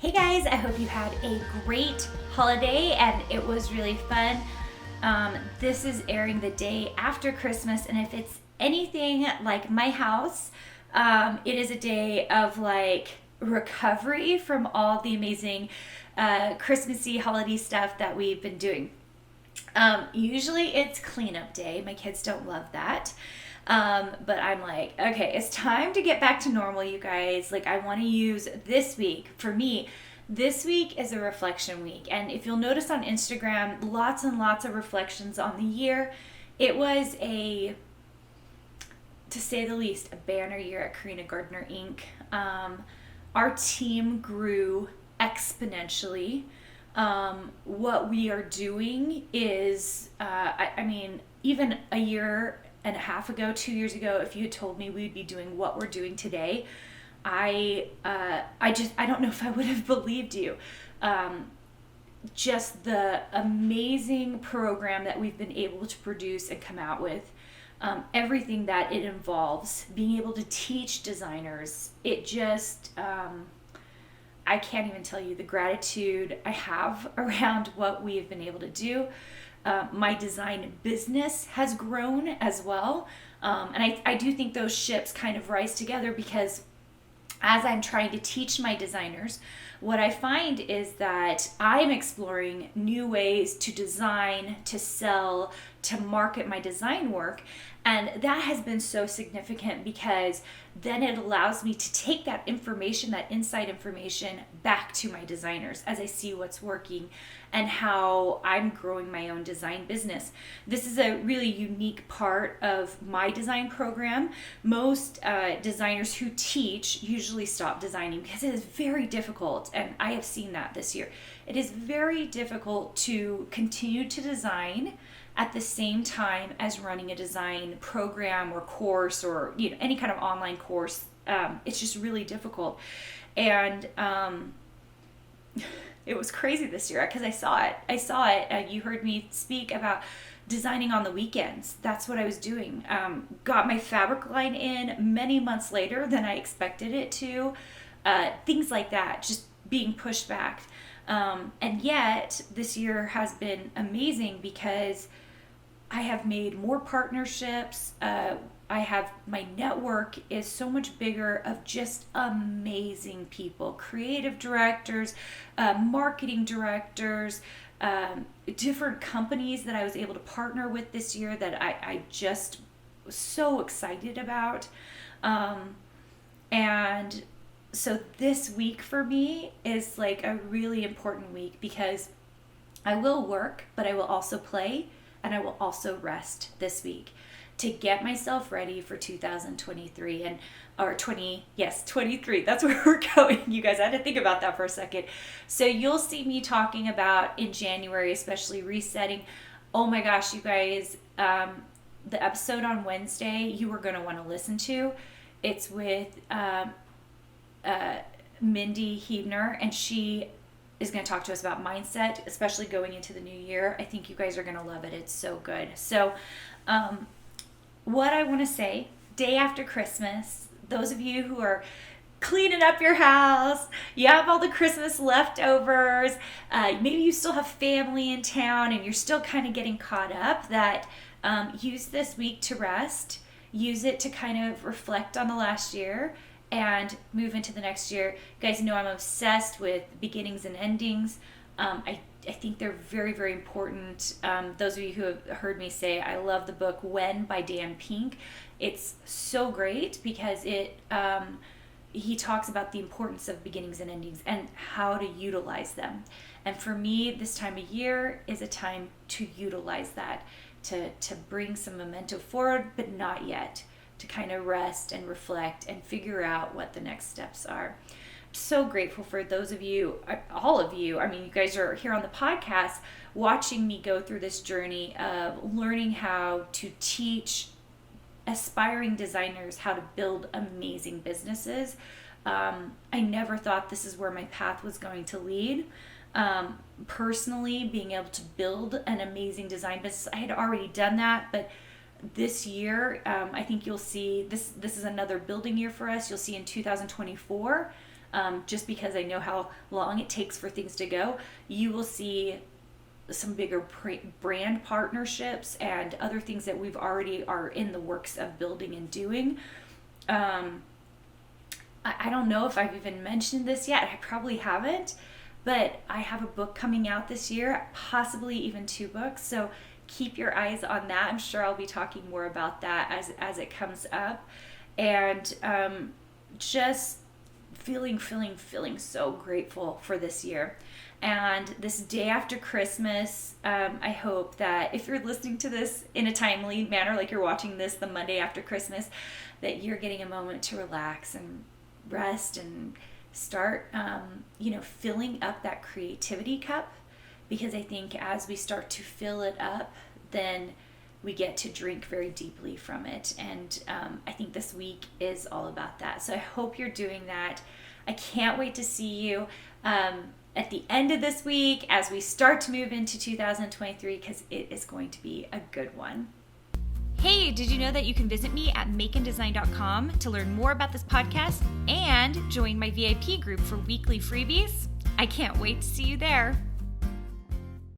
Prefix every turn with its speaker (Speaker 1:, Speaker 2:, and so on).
Speaker 1: Hey guys, I hope you had a great holiday and it was really fun. This is airing the day after Christmas, and if it's anything like my house, it is a day of like recovery from all the amazing Christmassy holiday stuff that we've been doing. Usually it's cleanup day. My kids don't love that. But I'm like, okay, it's time to get back to normal, you guys. Like, I want to use this week. For me, this week is a reflection week. And if you'll notice on Instagram, lots and lots of reflections on the year. It was to say the least, a banner year at Carina Gardner Inc. Our team grew exponentially. What we are doing is, I mean, even a year and a half ago, 2 years ago, if you had told me we'd be doing what we're doing today, I don't know if I would have believed you. Just the amazing program that we've been able to produce and come out with. Everything that it involves, being able to teach designers, it just, I can't even tell you the gratitude I have around what we have been able to do. My design business has grown as well. And I do think those ships kind of rise together, because as I'm trying to teach my designers, what I find is that I'm exploring new ways to design, to sell, to market my design work. And that has been so significant, because then it allows me to take that information, that inside information, back to my designers as I see what's working and how I'm growing my own design business. This is a really unique part of my design program. Most designers who teach usually stop designing because it is very difficult, and I have seen that this year. It is very difficult to continue to design at the same time as running a design program or course, or any kind of online course. It's just really difficult. And it was crazy this year because I saw it. You heard me speak about designing on the weekends. That's what I was doing. Got my fabric line in many months later than I expected it to. Things like that, just being pushed back. And yet this year has been amazing because I have made more partnerships. My network is so much bigger of just amazing people, creative directors, marketing directors, different companies that I was able to partner with this year that I just was so excited about. And so this week for me is like a really important week, because I will work, but I will also play, and I will also rest this week to get myself ready for 2023 23. That's where we're going, you guys. I had to think about that for a second. So you'll see me talking about in January, especially resetting. Oh my gosh, you guys, the episode on Wednesday you are going to want to listen to. It's with Mindy Hebner, and she is going to talk to us about mindset, especially going into the new year. I think you guys are going to love it. It's so good. So what I want to say, day after Christmas, those of you who are cleaning up your house, you have all the Christmas leftovers, maybe you still have family in town and you're still kind of getting caught up, that use this week to rest, use it to kind of reflect on the last year and move into the next year. You guys know I'm obsessed with beginnings and endings. I think they're very, very important. Those of you who have heard me say I love the book When by Dan Pink. It's so great because he talks about the importance of beginnings and endings and how to utilize them. And for me, this time of year is a time to utilize that, to bring some memento forward, but not yet, to kind of rest and reflect and figure out what the next steps are. So grateful for those of you, all of you. I mean, you guys are here on the podcast watching me go through this journey of learning how to teach aspiring designers how to build amazing businesses. I never thought this is where my path was going to lead. Personally, being able to build an amazing design business, I had already done that, but this year, I think you'll see this is another building year for us. You'll see in 2024 just because I know how long it takes for things to go. You will see some bigger brand partnerships and other things that we've already are in the works of building and doing. I don't know if I've even mentioned this yet. I probably haven't, but I have a book coming out this year, possibly even 2 books. So keep your eyes on that. I'm sure I'll be talking more about that as it comes up. And just feeling so grateful for this year. And this day after Christmas, I hope that if you're listening to this in a timely manner, like you're watching this the Monday after Christmas, that you're getting a moment to relax and rest and start, filling up that creativity cup. Because I think as we start to fill it up, then we get to drink very deeply from it. And I think this week is all about that. So I hope you're doing that. I can't wait to see you at the end of this week as we start to move into 2023, because it is going to be a good one. Hey, did you know that you can visit me at makeanddesign.com to learn more about this podcast and join my VIP group for weekly freebies? I can't wait to see you there.